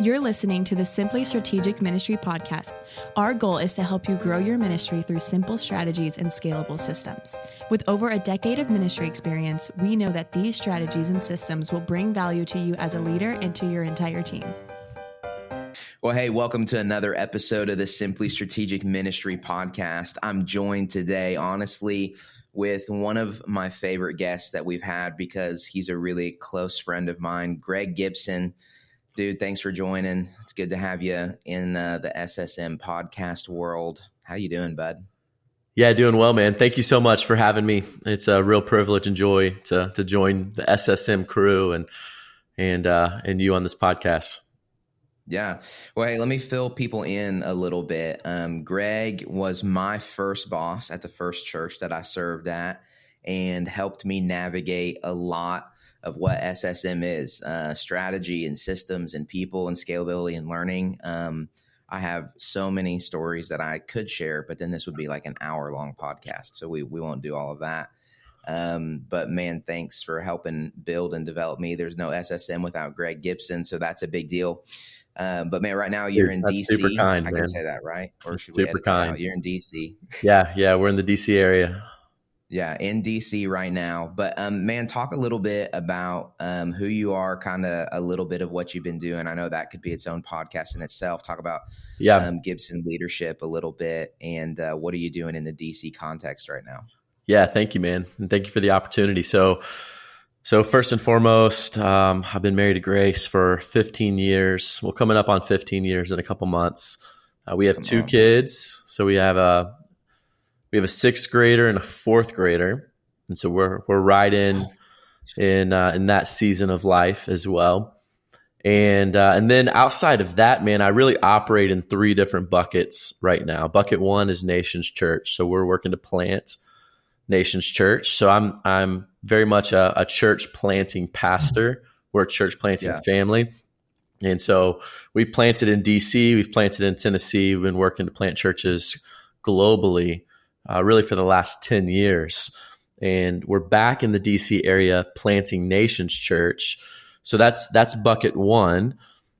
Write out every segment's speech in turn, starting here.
You're listening to the Simply Strategic Ministry podcast. Our goal is to help you grow your ministry through simple strategies and scalable systems. With over a decade of ministry experience, we know that these strategies and systems will bring value to you as a leader and to your entire team. Well, hey, welcome to another episode of the Simply Strategic Ministry podcast. I'm joined today, honestly, with one of my favorite guests that we've had because he's a really close friend of mine, Greg Gibson. Dude, thanks for joining. It's good to have you in the SSM podcast world. How you doing, bud? Yeah, doing well, man. Thank you so much for having me. It's a real privilege and joy to join the SSM crew and you on this podcast. Yeah. Well, hey, let me fill people in a little bit. Greg was my first boss at the first church that I served at and helped me navigate a lot of what SSM is, strategy and systems and people and scalability and learning. I have so many stories that I could share, but then this would be like an hour-long podcast, so we won't do all of that. But man, thanks for helping build and develop me. There's no SSM without Greg Gibson, so that's a big deal. But man, right now you're in DC. Super kind, I man. can say that, right? Or should super kind. You're in DC. Yeah, we're in the DC area. Yeah, in DC right now. But man, talk a little bit about who you are, kind of a little bit of what you've been doing. I know that could be its own podcast in itself. Talk about Gibson Leadership a little bit, and what are you doing in the DC context right now? Yeah, thank you, man, and thank you for the opportunity. So first and foremost, I've been married to Grace for 15 years. Well, coming up on 15 years in a couple months. We have two kids. So we have a sixth grader and a fourth grader, and so we're right in that season of life as well. And then outside of that, man, I really operate in three different buckets right now. Bucket one is Nations Church, so we're working to plant Nations Church. So I'm very much a church planting pastor. We're a church planting family. And so we've planted in DC, we've planted in Tennessee, we've been working to plant churches globally, really for the last 10 years. And we're back in the DC area planting Nations Church. So that's bucket one.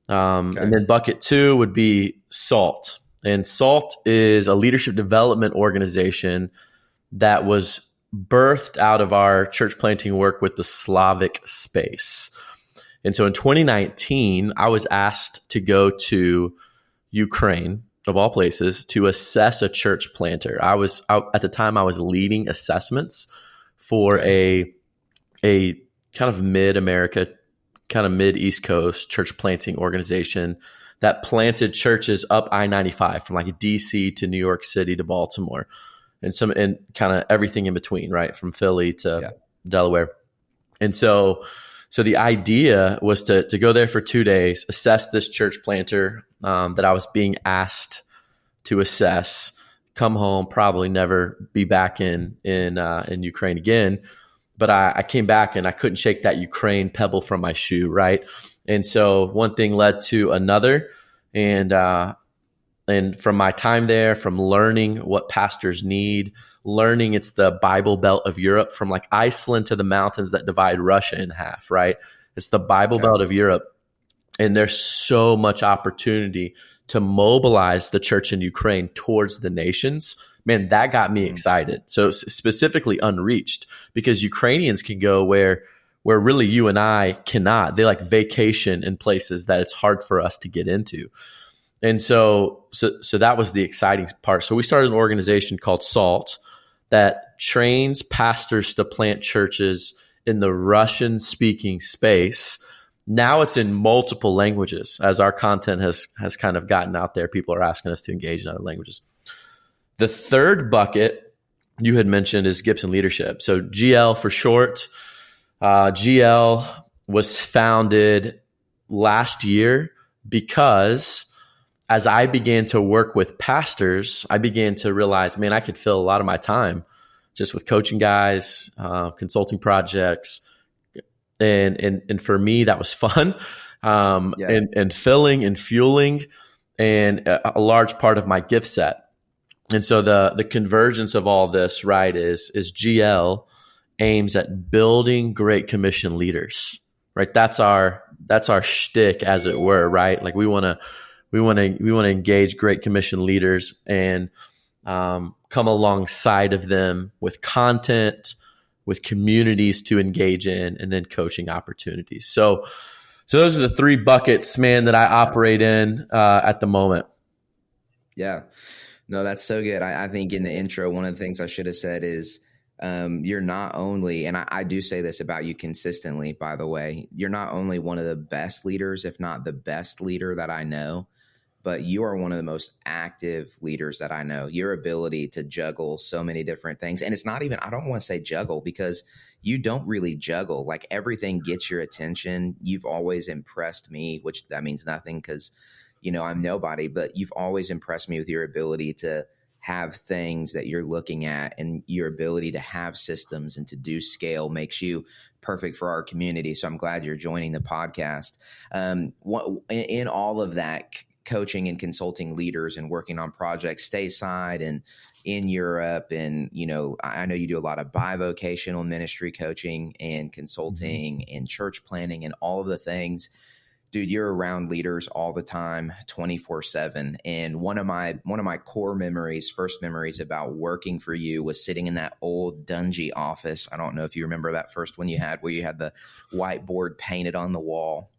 And then bucket two would be SALT. And SALT is a leadership development organization that was birthed out of our church planting work with the Slavic space. And so in 2019, I was asked to go to Ukraine, of all places, to assess a church planter. At the time I was leading assessments for a kind of mid-America, kind of mid-East Coast church planting organization that planted churches up I-95 from like DC to New York City to Baltimore and kind of everything in between, right? From Philly to Delaware. And so the idea was to go there for 2 days, assess this church planter that I was being asked to assess, come home, probably never be back in Ukraine again. But I came back and I couldn't shake that Ukraine pebble from my shoe, right? And so one thing led to another, and from my time there, from learning what pastors need, learning it's the Bible Belt of Europe, from like Iceland to the mountains that divide Russia in half, right? It's the Bible Belt of Europe. And there's so much opportunity to mobilize the church in Ukraine towards the nations. Man, that got me excited. So specifically unreached, because Ukrainians can go where really you and I cannot. They like vacation in places that it's hard for us to get into. And so that was the exciting part. So we started an organization called SALT that trains pastors to plant churches in the Russian-speaking space. Now it's in multiple languages. As our content has kind of gotten out there, people are asking us to engage in other languages. The third bucket you had mentioned is Gibson Leadership. So GL for short. GL was founded last year because as I began to work with pastors, I began to realize, man, I could fill a lot of my time just with coaching guys, consulting projects. And for me, that was fun, and filling and fueling, and a large part of my gift set. And so the convergence of all this, right, is GL aims at building Great Commission leaders, right? That's our that's our shtick, as it were, right? Like we want to engage Great Commission leaders and come alongside of them with content, with communities to engage in, and then coaching opportunities. So those are the three buckets, man, that I operate in at the moment. Yeah, no, that's so good. I think in the intro, one of the things I should have said is you're not only, and I do say this about you consistently, by the way, you're not only one of the best leaders, if not the best leader that I know, but you are one of the most active leaders that I know. Your ability to juggle so many different things. And it's not even, I don't want to say juggle, because you don't really juggle. Like everything gets your attention. You've always impressed me, which that means nothing because, I'm nobody, but you've always impressed me with your ability to have things that you're looking at, and your ability to have systems and to do scale makes you perfect for our community. So I'm glad you're joining the podcast. In all of that, coaching and consulting leaders and working on projects stateside and in Europe. And, I know you do a lot of bivocational ministry coaching and consulting and church planning and all of the things. Dude, you're around leaders all the time, 24/7. And one of my core memories, first memories about working for you was sitting in that old dungy office. I don't know if you remember that first one you had, where you had the whiteboard painted on the wall.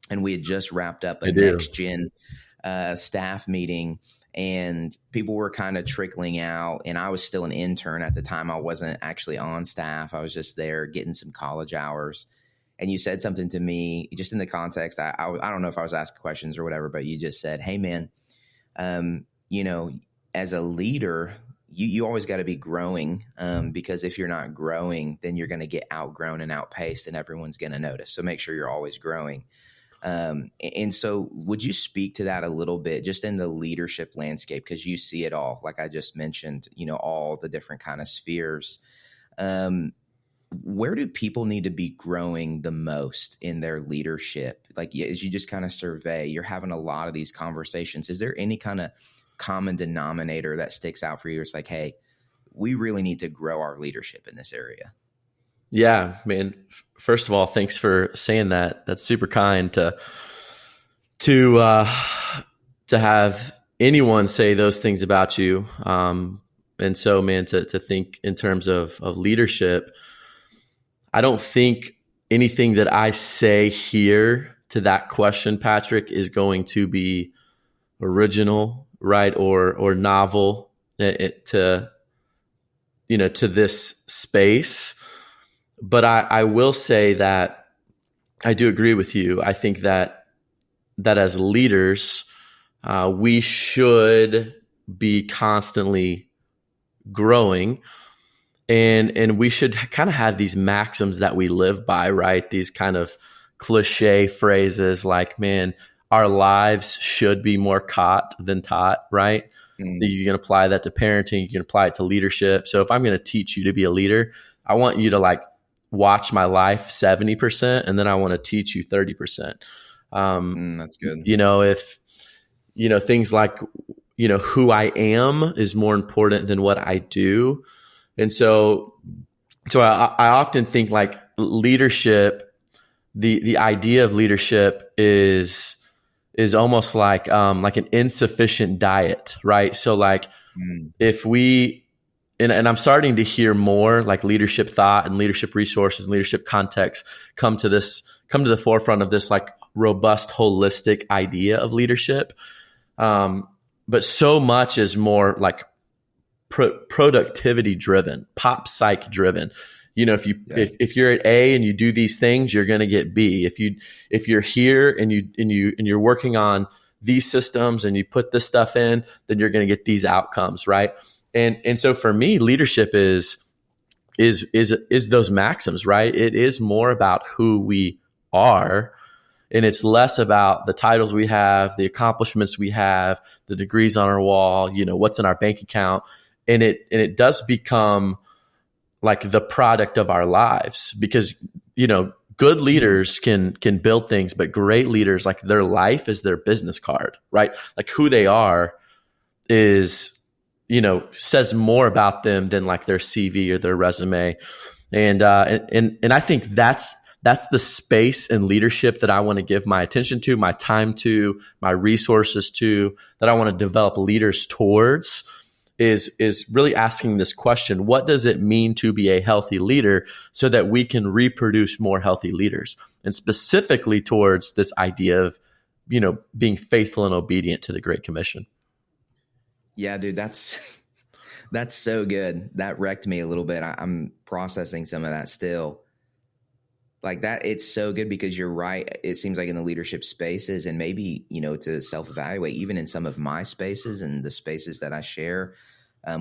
And we had just wrapped up a next gen staff meeting, and people were kind of trickling out. And I was still an intern at the time. I wasn't actually on staff. I was just there getting some college hours. And you said something to me just in the context. I don't know if I was asking questions or whatever, but you just said, "Hey man, as a leader, you always got to be growing, because if you're not growing, then you're going to get outgrown and outpaced, and everyone's going to notice. So make sure you're always growing." And so would you speak to that a little bit, just in the leadership landscape? Because you see it all, like I just mentioned, all the different kind of spheres. Where do people need to be growing the most in their leadership? Like, as you just kind of survey, you're having a lot of these conversations. Is there any kind of common denominator that sticks out for you? It's like, hey, we really need to grow our leadership in this area. Yeah, man. First of all, thanks for saying that. That's super kind to have anyone say those things about you. And so, man, to think in terms of leadership, I don't think anything that I say here to that question, Patrick, is going to be original, right, or novel to this space. But I will say that I do agree with you. I think that as leaders, we should be constantly growing, and we should kind of have these maxims that we live by, right? These kind of cliche phrases like, man, our lives should be more caught than taught, right? You can apply that to parenting. You can apply it to leadership. So if I'm going to teach you to be a leader, I want you to watch my life 70%, and then I want to teach you 30%. That's good. If, things like, who I am is more important than what I do. And so I often think like leadership, the idea of leadership is almost like an insufficient diet, right? So if we, and I'm starting to hear more like leadership thought and leadership resources and leadership context come to the forefront of this like robust, holistic idea of leadership. But so much is more like productivity driven, pop psych driven. If you're at A and you do these things, you're going to get B. If you're here and you're working on these systems and you put this stuff in, then you're going to get these outcomes, right? And so for me, leadership is those maxims, right? It is more about who we are, and it's less about the titles we have, the accomplishments we have, the degrees on our wall, what's in our bank account. And it does become like the product of our lives, because, good leaders can build things, but great leaders, like their life is their business card, right? Like who they are is, says more about them than like their CV or their resume. And I think that's that's the space in leadership that I want to give my attention to, my time to, my resources to, that I want to develop leaders towards, is really asking this question: what does it mean to be a healthy leader, so that we can reproduce more healthy leaders? And specifically towards this idea of, being faithful and obedient to the Great Commission. Yeah, dude, that's so good. That wrecked me a little bit. I'm processing some of that still. Like that, it's so good, because you're right. It seems like in the leadership spaces, and maybe, to self-evaluate, even in some of my spaces and the spaces that I share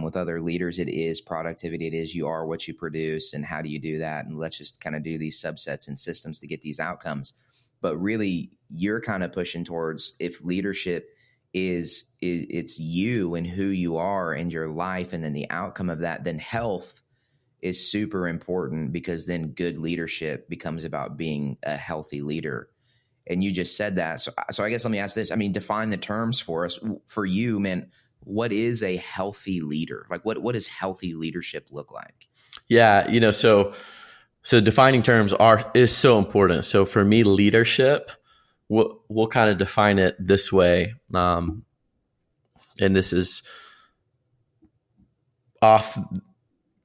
with other leaders, it is productivity. It is, you are what you produce, and how do you do that? And let's just kind of do these subsets and systems to get these outcomes. But really, you're kind of pushing towards, if leadership is it's you and who you are and your life, and then the outcome of that, then health is super important, because then good leadership becomes about being a healthy leader. And you just said that. So I guess let me ask this. I mean, define the terms for us. For you, man, what is a healthy leader? Like what does healthy leadership look like? Yeah, so defining terms is so important. So for me, leadership, we'll kind of define it this way. And this is off,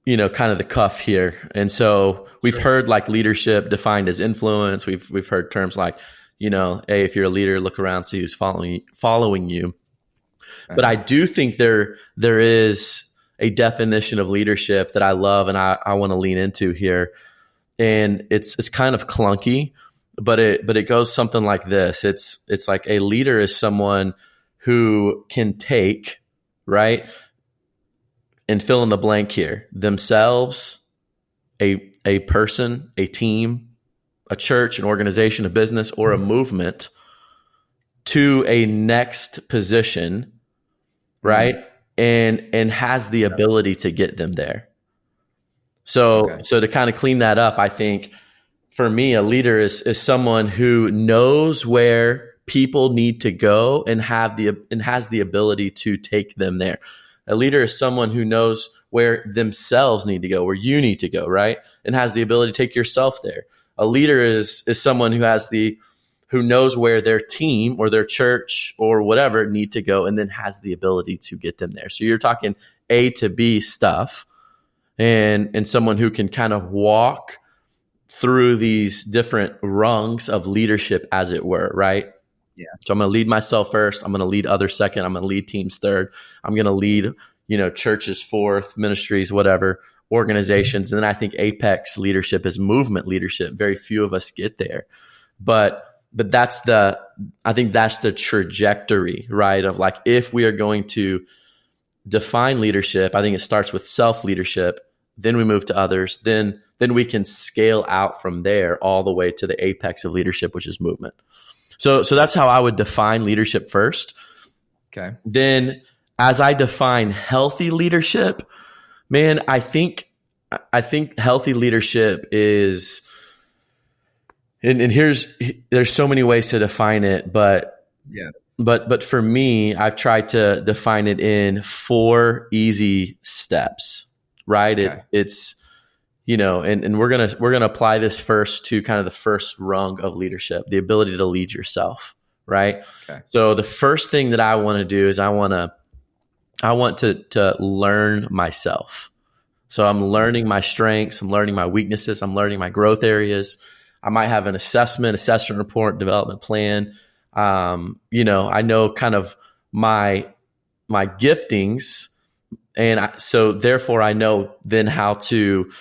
kind of the cuff here. And so we've heard like leadership defined as influence. We've heard terms like, hey, if you're a leader, look around, see who's following you. But I do think there is a definition of leadership that I love, and I want to lean into here. And it's kind of clunky, but it goes something like this. It's like a leader is someone who can take, right, and fill in the blank here, themselves, a person, a team, a church, an organization, a business, or a movement to a next position, right? And has the ability to get them there. So to kind of clean that up, I think for me, a leader is someone who knows where people need to go and has the ability to take them there. A leader is someone who knows where themselves need to go, where you need to go, right? And has the ability to take yourself there. A leader is someone who knows where their team or their church or whatever need to go, and then has the ability to get them there. So you're talking A to B stuff, and someone who can kind of walk through these different rungs of leadership, as it were, right? Yeah. So I'm going to lead myself first. I'm going to lead others second. I'm going to lead teams third. I'm going to lead, churches fourth, ministries, whatever, organizations. And then I think apex leadership is movement leadership. Very few of us get there, but I think that's the trajectory, right? Of like, if we are going to define leadership, I think it starts with self-leadership. Then we move to others. Then we can scale out from there all the way to the apex of leadership, which is movement. So that's how I would define leadership first. Okay. Then as I define healthy leadership, man, I think healthy leadership is, and there's so many ways to define it, but for me, I've tried to define it in 4 easy steps, right? Okay. It's, and we're going to apply this first to kind of the first rung of leadership, the ability to lead yourself, right? Okay. So the first thing that I want to do is I want to learn myself. So I'm learning my strengths, I'm learning my weaknesses, I'm learning my growth areas. I might have an assessment report, development plan. I know kind of my giftings, and so therefore I know then how to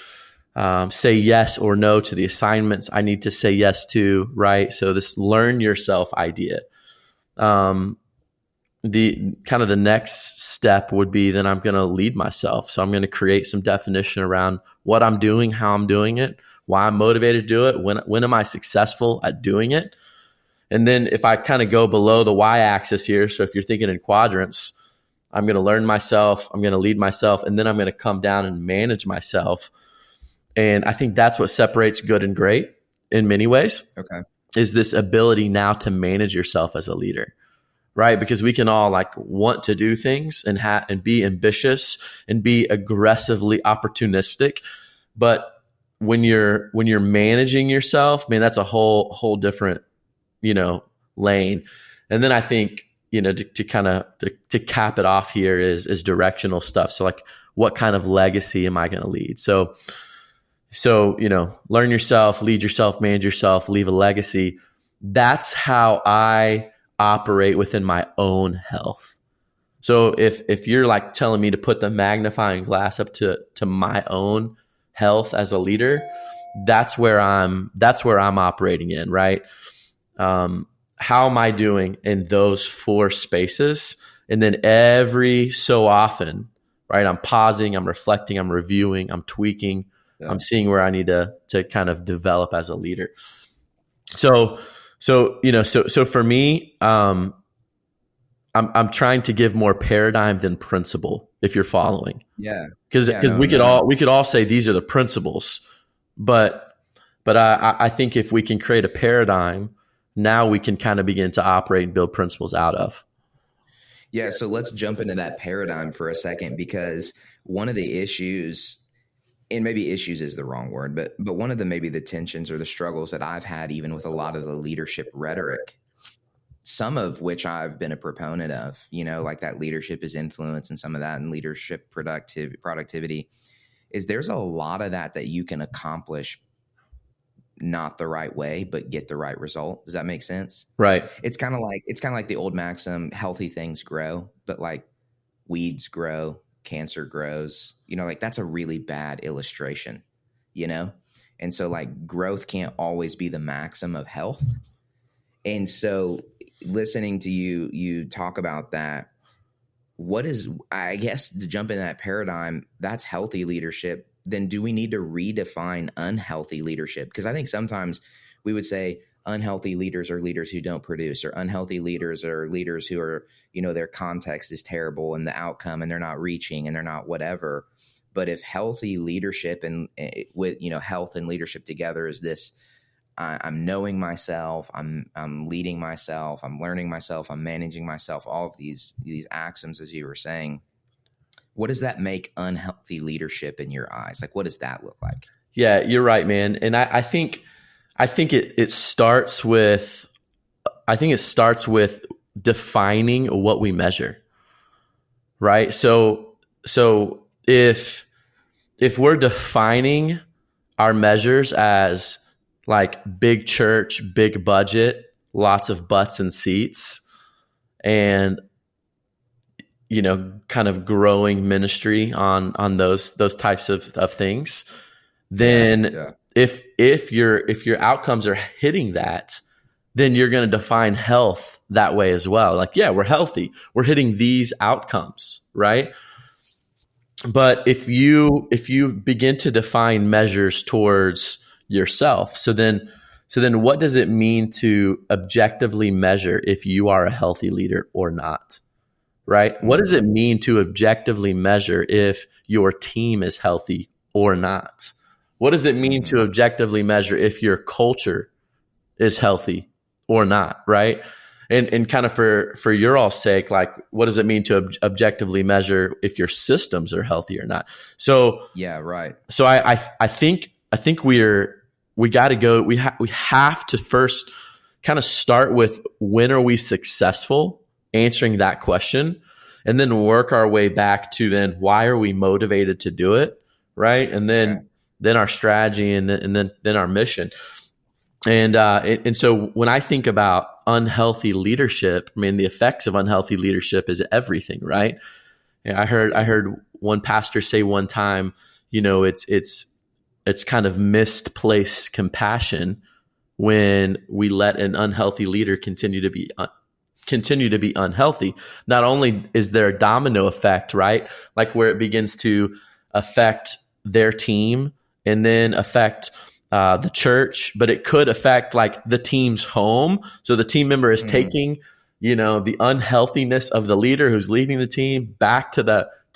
say yes or no to the assignments I need to say yes to, right? So this learn yourself idea. The kind of the next step would be then I'm going to lead myself. So I'm going to create some definition around what I'm doing, how I'm doing it, why I'm motivated to do it, when am I successful at doing it? And then if I kind of go below the y-axis here, so if you're thinking in quadrants, I'm going to learn myself, I'm going to lead myself, and then I'm going to come down and manage myself. And I think that's what separates good and great in many ways. Okay. Is this ability now to manage yourself as a leader, right? Because we can all like want to do things and be ambitious and be aggressively opportunistic, but when you're managing yourself, man, that's a whole different, lane. And then I think, to kind of to cap it off here is directional stuff. So like, what kind of legacy am I going to lead? So, learn yourself, lead yourself, manage yourself, leave a legacy. That's how I operate within my own health. So if you're like telling me to put the magnifying glass up to my own health as a leader, that's where I'm operating in, right? How am I doing in those 4 spaces? And then every so often, right, I'm pausing, I'm reflecting, I'm reviewing, I'm tweaking, I'm seeing where I need to kind of develop as a leader. So for me, I'm trying to give more paradigm than principle, if you're following. Yeah. Because we could all say these are the principles, but I think if we can create a paradigm, now we can kind of begin to operate and build principles out of. Yeah. So let's jump into that paradigm for a second, because one of the issues, and maybe issues is the wrong word, but one of maybe the tensions or the struggles that I've had, even with a lot of the leadership rhetoric, some of which I've been a proponent of, like that leadership is influence and some of that, and leadership productivity, is there's a lot of that you can accomplish not the right way, but get the right result. Does that make sense? Right. It's kind of like the old maxim, healthy things grow, but like weeds grow, cancer grows, like that's a really bad illustration, And so like growth can't always be the maxim of health. And so listening to you talk about that, I guess to jump in that paradigm, that's healthy leadership. Then do we need to redefine unhealthy leadership? Because I think sometimes we would say unhealthy leaders are leaders who don't produce, or unhealthy leaders are leaders who are, their context is terrible and the outcome, and they're not reaching and they're not whatever. But if healthy leadership and with, health and leadership together is this, I'm knowing myself, I'm leading myself, I'm learning myself, I'm managing myself, all of these axioms, as you were saying. What does that make unhealthy leadership in your eyes? Like, what does that look like? Yeah, you're right, man. And I think it starts with defining what we measure, right? So if we're defining our measures as like big church, big budget, lots of butts and seats, and kind of growing ministry on those types of things, then if your outcomes are hitting that, then you're going to define health that way as well. Like, yeah, we're healthy, we're hitting these outcomes, right? But if you begin to define measures towards yourself, so then what does it mean to objectively measure if you are a healthy leader or not? Right? What does it mean to objectively measure if your team is healthy or not? What does it mean to objectively measure if your culture is healthy or not? Right? And kind of for your all's sake, like, what does it mean to objectively measure if your systems are healthy or not? So yeah, right. So I think we got to go. We have to first kind of start with, when are we successful answering that question, and then work our way back to then, why are we motivated to do it, right? And then our strategy, and then our mission. And so when I think about unhealthy leadership, I mean, the effects of unhealthy leadership is everything, right? And I heard one pastor say one time, it's kind of misplaced compassion when we let an unhealthy leader continue to be unhealthy. Not only is there a domino effect, right? Like where it begins to affect their team and then affect the church, but it could affect like the team's home. So the team member is taking, the unhealthiness of the leader who's leading the team back to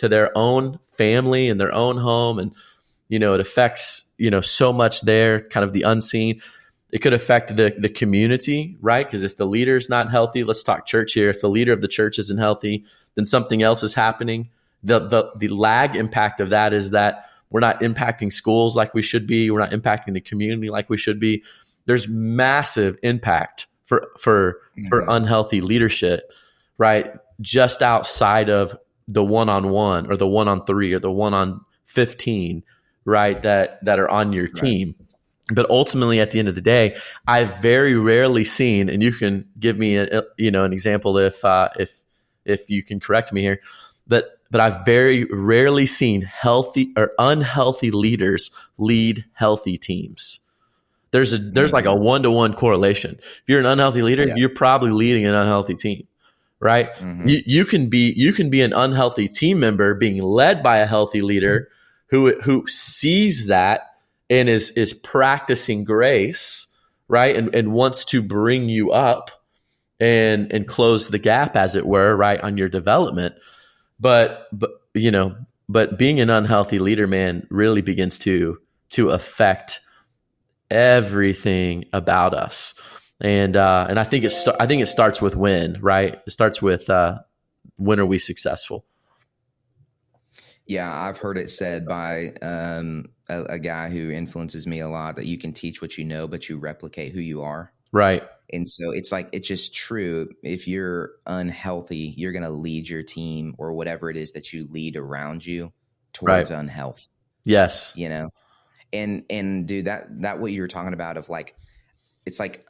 their own family and their own home. And, it affects, so much there, kind of the unseen. It could affect the community, right? Because if the leader's not healthy, let's talk church here. If the leader of the church isn't healthy, then something else is happening. The lag impact of that is that We're not impacting schools like we should be. We're not impacting the community like we should be. There's massive impact for unhealthy leadership, right? Just outside of the 1-on-1 or the 1-on-3 or the 1-on-15, right? That are on your team. But ultimately, at the end of the day, I've very rarely seen, and you can give me an example if you can correct me here, but I've very rarely seen healthy or unhealthy leaders lead healthy teams. There's like a 1-to-1 correlation. If you're an unhealthy leader, you're probably leading an unhealthy team, right? Mm-hmm. You can be an unhealthy team member being led by a healthy leader who sees that and is practicing grace, right? And wants to bring you up and close the gap, as it were, right, on your development. But being an unhealthy leader, man, really begins to affect everything about us. And I think it starts with when, right? It starts with when are we successful? Yeah, I've heard it said by a guy who influences me a lot that you can teach what you know, but you replicate who you are. Right. And so it's just true. If you're unhealthy, you're going to lead your team or whatever it is that you lead around you towards unhealth. Yes. And dude, that what you were talking about of like, it's like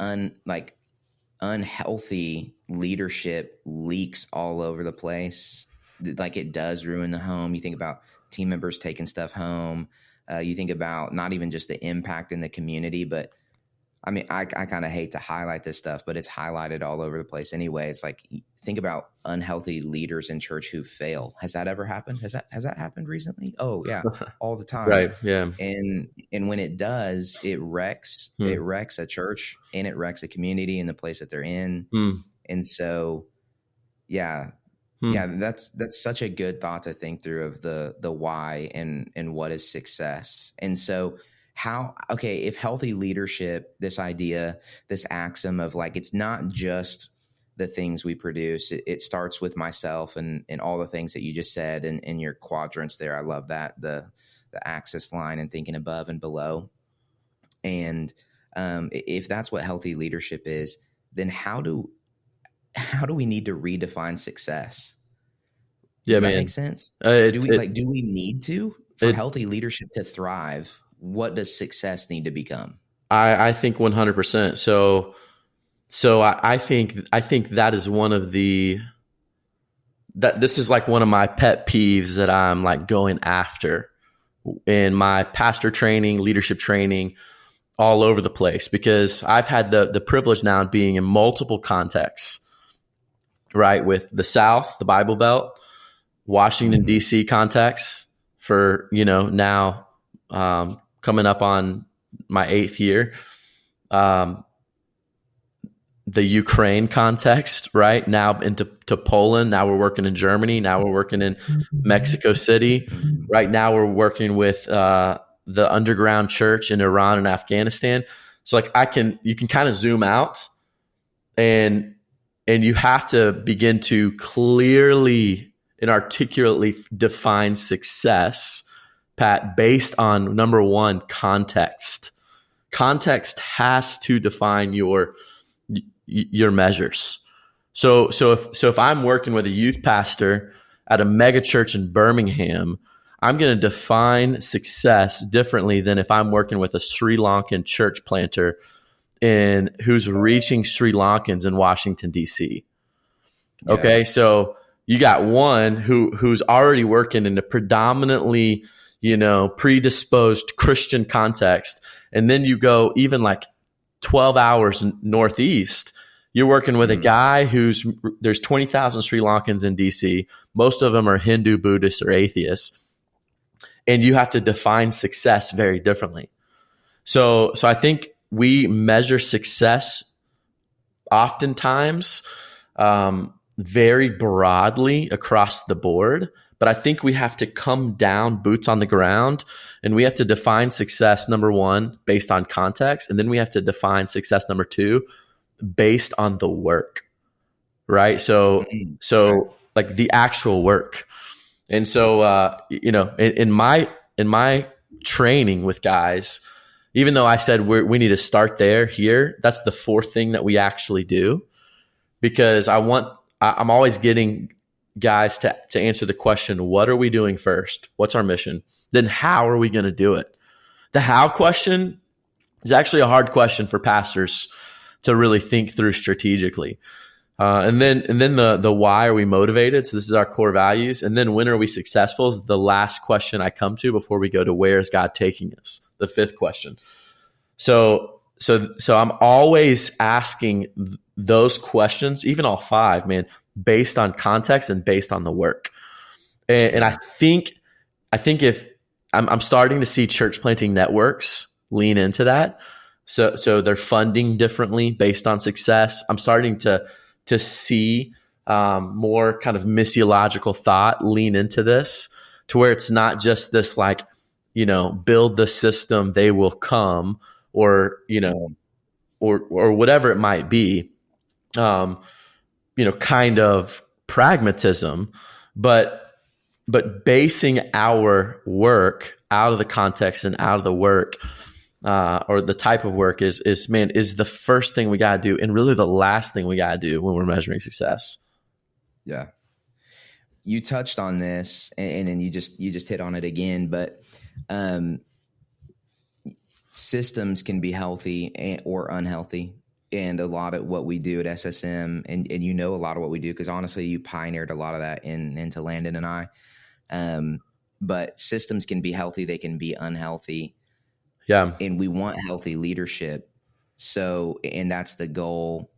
unhealthy leadership leaks all over the place. Like it does ruin the home. You think about team members taking stuff home. You think about not even just the impact in the community, but I mean, I kind of hate to highlight this stuff, but it's highlighted all over the place anyway. It's like, think about unhealthy leaders in church who fail. Has that ever happened? Has that happened recently? Oh yeah, all the time. Right. Yeah. And when it does, it wrecks a church and it wrecks a community and the place that they're in. And so, yeah, that's such a good thought to think through of the why and what is success. And so if healthy leadership, this idea, this axiom of like, it's not just the things we produce, it starts with myself and all the things that you just said in your quadrants there. I love that, the axis line and thinking above and below. And if that's what healthy leadership is, then how do we need to redefine success? Does that make sense? Do we need to, for healthy leadership to thrive? What does success need to become? I think 100%. So I think that is one of this is like one of my pet peeves that I'm like going after in my pastor training, leadership training, all over the place, because I've had the privilege now of being in multiple contexts, right? With the South, the Bible Belt, Washington, D.C. context for, now coming up on my 8th year. The Ukraine context, right? Now into Poland. Now we're working in Germany. Now we're working in Mexico City. Right now we're working with the underground church in Iran and Afghanistan. So like you can kind of zoom out and you have to begin to clearly and articulately define success, Pat, based on number one, context. Context has to define your measures. So if I'm working with a youth pastor at a mega church in Birmingham, I'm going to define success differently than if I'm working with a Sri Lankan church planter who's reaching Sri Lankans in Washington, D.C. Yeah. Okay, so you got one who's already working in a predominantly, predisposed Christian context, and then you go even like 12 hours northeast, you're working with a guy there's 20,000 Sri Lankans in DC. Most of them are Hindu, Buddhist, or atheists. And you have to define success very differently. So I think we measure success oftentimes very broadly across the board. But I think we have to come down, boots on the ground, and we have to define success, number one, based on context. And then we have to define success, number two, based on the work, right? So like the actual work. And so, in my my training with guys, even though I said we need to start here, that's the fourth thing that we actually do, because I'm always getting guys to answer the question, what are we doing first? What's our mission? Then how are we going to do it? The how question is actually a hard question for pastors to really think through strategically. And then the why are we motivated? So this is our core values. And then when are we successful is the last question I come to before we go to where is God taking us? The fifth question. So I'm always asking those questions, even all five, man, based on context and based on the work. And I think if I'm starting to see church planting networks lean into that. So they're funding differently based on success. I'm starting to see more kind of missiological thought lean into this, to where it's not just this like, build the system, they will come, or, or whatever it might be, kind of pragmatism, but basing our work out of the context and out of the work, or the type of work is the first thing we got to do, and really the last thing we got to do when we're measuring success. Yeah. You touched on this, and then you just hit on it again, but systems can be healthy or unhealthy. And a lot of what we do at SSM, and a lot of what we do, because honestly, you pioneered a lot of that into Landon and I. But systems can be healthy, they can be unhealthy. Yeah. And we want healthy leadership. So, and that's the goal.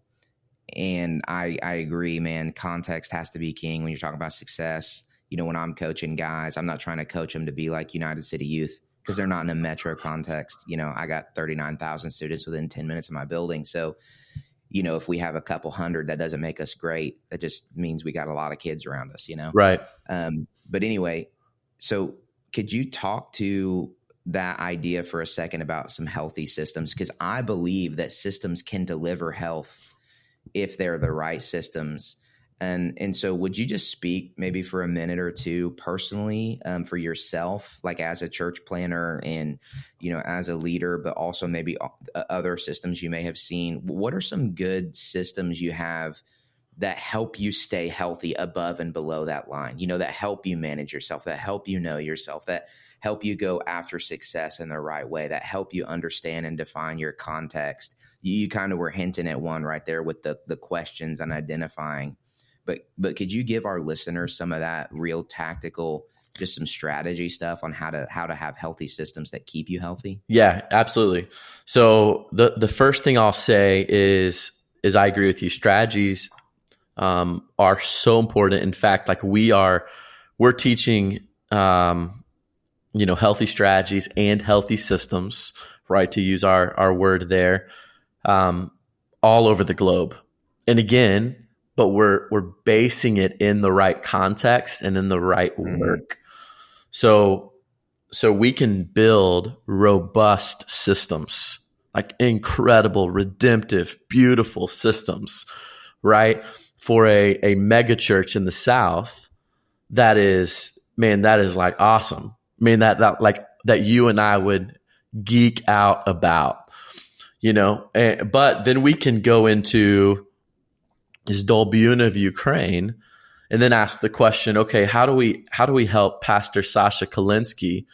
And I agree, man, context has to be king when you're talking about success. When I'm coaching guys, I'm not trying to coach them to be like United City Youth, because they're not in a metro context. I got 39,000 students within 10 minutes of my building. So, if we have a couple hundred, that doesn't make us great. That just means we got a lot of kids around us, Right. But anyway, so could you talk to that idea for a second about some healthy systems? Because I believe that systems can deliver health if they're the right systems. And so would you just speak maybe for a minute or two personally, for yourself, like as a church planner and, as a leader, but also maybe other systems you may have seen? What are some good systems you have that help you stay healthy above and below that line, that help you manage yourself, that help you know yourself, that help you go after success in the right way, that help you understand and define your context? You kind of were hinting at one right there with the questions and identifying. But could you give our listeners some of that real tactical, just some strategy stuff on how to have healthy systems that keep you healthy? Yeah, absolutely. So the first thing I'll say is I agree with you. Strategies are so important. In fact, like we're teaching, healthy strategies and healthy systems, right? To use our word there, all over the globe. And again, but we're basing it in the right context and in the right work. So we can build robust systems, like incredible, redemptive, beautiful systems, right? For a mega church in the South, that is like awesome. That you and I would geek out about, but then we can go into is Dolbuna of Ukraine, and then ask the question, okay, how do we help Pastor Sasha Kalinsky,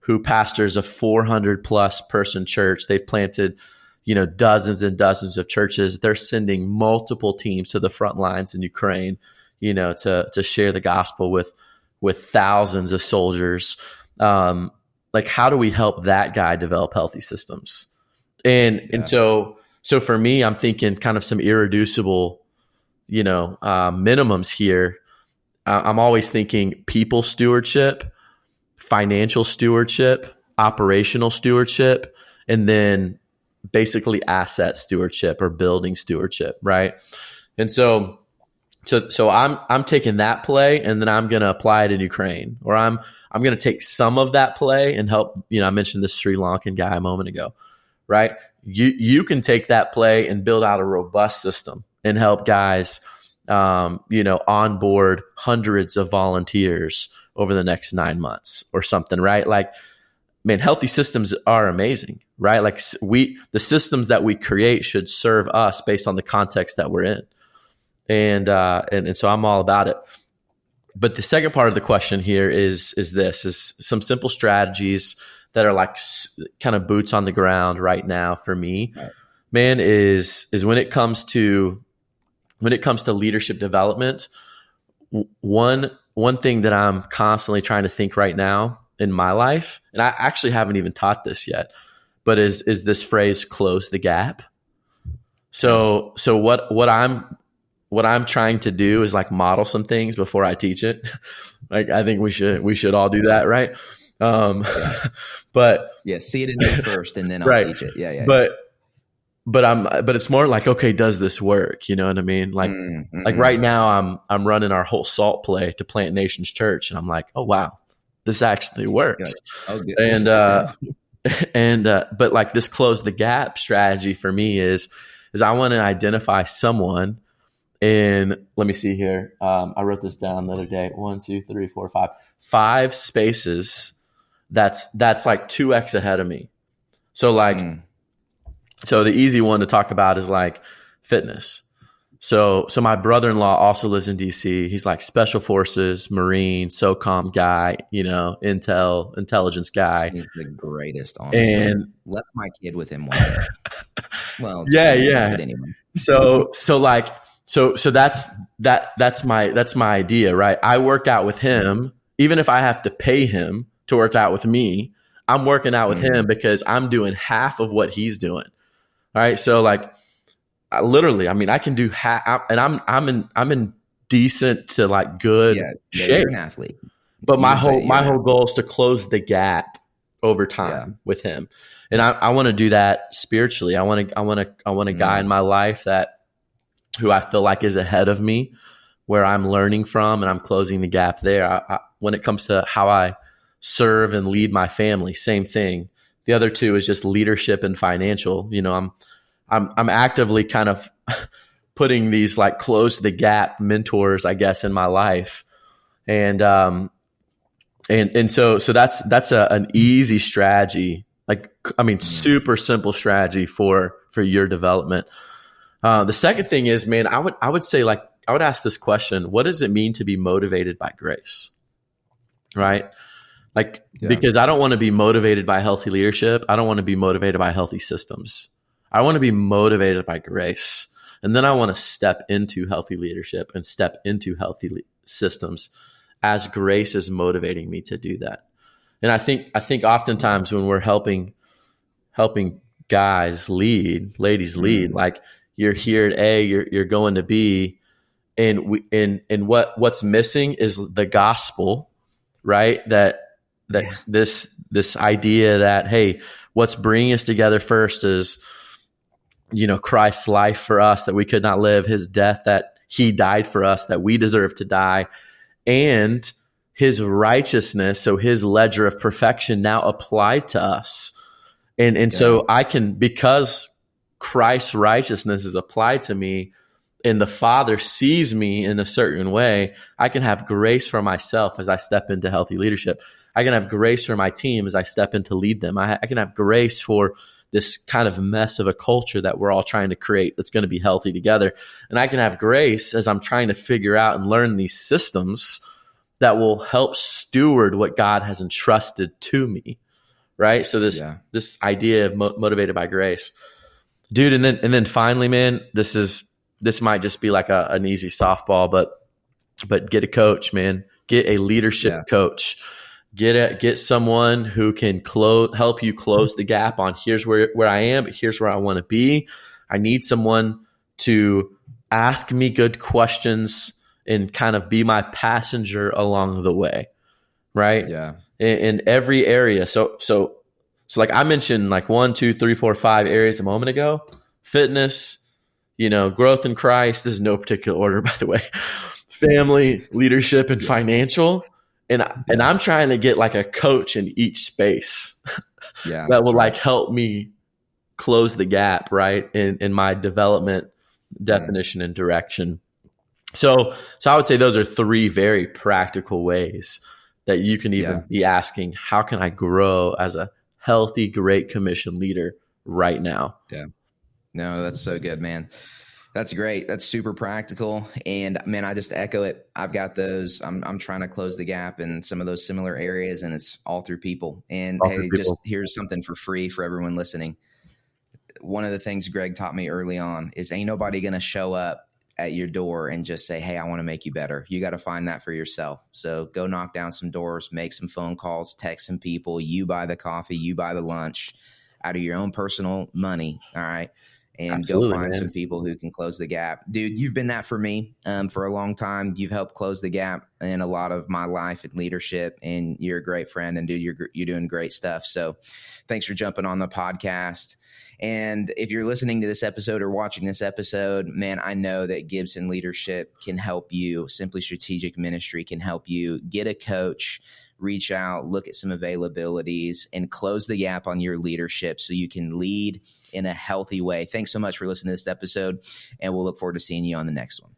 who pastors a 400 plus person church? They've planted, dozens and dozens of churches. They're sending multiple teams to the front lines in Ukraine, to share the gospel with thousands of soldiers. Like, how do we help that guy develop healthy systems? And so for me, I'm thinking kind of some irreducible minimums here. I'm always thinking people stewardship, financial stewardship, operational stewardship, and then basically asset stewardship or building stewardship, right? And so I'm taking that play, and then I'm going to apply it in Ukraine, or I'm going to take some of that play and help. I mentioned the Sri Lankan guy a moment ago, right? You can take that play and build out a robust system and help guys onboard hundreds of volunteers over the next 9 months or something, right? Like, man, healthy systems are amazing, right? Like the systems that we create should serve us based on the context that we're in. And so I'm all about it. But the second part of the question here is some simple strategies that are like kind of boots on the ground right now for me, man, is when it comes to leadership development. One thing that I'm constantly trying to think right now in my life, and I actually haven't even taught this yet, but is this phrase, close the gap. So what I'm trying to do is like model some things before I teach it. Like, I think we should all do that, right? But see it in me first, and then I'll right. teach it. Yeah. But it's more like, okay, does this work? You know what I mean? Like, like right now I'm running our whole SALT play to Plant Nations Church, and I'm like, oh wow, this actually works. Like, oh, good. But like this close the gap strategy for me is I want to identify someone. And let me see here. I wrote this down the other day. 1, 2, 3, 4, 5. 5 spaces. That's like 2x ahead of me. So like, so the easy one to talk about is like fitness. So my brother-in-law also lives in DC. He's like special forces, Marine, SOCOM guy, intelligence guy. He's the greatest, honestly. And let's my kid with him one day. Well, yeah. Anyway. So that's my idea, right? I work out with him, even if I have to pay him to work out with me. I'm working out with him because I'm doing half of what he's doing. All right. So like, I can do half, and I'm in decent to like good shape. You're an athlete. But my whole goal is to close the gap over time with him. And I want to do that spiritually. I want a guy in my life who I feel like is ahead of me, where I'm learning from and I'm closing the gap there. When it comes to how I serve and lead my family, same thing. The other two is just leadership and financial. I'm actively kind of putting these like close the gap mentors, I guess, in my life. And so that's an easy strategy. Super simple strategy for your development. The second thing is, man, I would say, like, I would ask this question: what does it mean to be motivated by grace? Right? Because I don't want to be motivated by healthy leadership. I don't want to be motivated by healthy systems. I want to be motivated by grace. And then I want to step into healthy leadership and step into healthy systems as grace is motivating me to do that. And I think oftentimes when we're helping guys lead, ladies lead, like, you're here at A, you're going to B, and what's missing is the gospel, right? That this idea that, hey, what's bringing us together first is, Christ's life for us that we could not live, his death that he died for us that we deserve to die, and his righteousness, so his ledger of perfection now applied to us. And so I can, because Christ's righteousness is applied to me and the Father sees me in a certain way, I can have grace for myself as I step into healthy leadership. I can have grace for my team as I step in to lead them. I can have grace for this kind of mess of a culture that we're all trying to create that's going to be healthy together. And I can have grace as I'm trying to figure out and learn these systems that will help steward what God has entrusted to me. Right. So this idea of motivated by grace, dude. And then finally, man, this might just be like an easy softball, but get a coach, man. Get a leadership coach. Get someone who can help you close the gap on, here's where I am, but here's where I want to be. I need someone to ask me good questions and kind of be my passenger along the way. Right. Yeah. In every area. So like I mentioned, like 1, 2, 3, 4, 5 areas a moment ago: fitness, growth in Christ. This is no particular order, by the way. Family, leadership, and financial. And I'm trying to get like a coach in each space that will like help me close the gap, right, in my development, definition, and direction. So I would say those are three very practical ways that you can even be asking, how can I grow as a healthy, great commission leader right now? Yeah. No, that's so good, man. That's great. That's super practical. And man, I just echo it. I've got those. I'm trying to close the gap in some of those similar areas, and it's all through people. And hey, just here's something for free for everyone listening. One of the things Greg taught me early on is ain't nobody going to show up at your door and just say, hey, I want to make you better. You got to find that for yourself. So go knock down some doors, make some phone calls, text some people. You buy the coffee, you buy the lunch out of your own personal money. All right. And Absolutely, go find man. some people who can close the gap. Dude, you've been that for me for a long time. You've helped close the gap in a lot of my life and leadership, and you're a great friend, and dude, you're doing great stuff. So thanks for jumping on the podcast. And if you're listening to this episode or watching this episode, man, I know that Gibson Leadership can help you. Simply Strategic Ministry can help you get a coach, reach out, look at some availabilities, and close the gap on your leadership so you can lead in a healthy way. Thanks so much for listening to this episode, and we'll look forward to seeing you on the next one.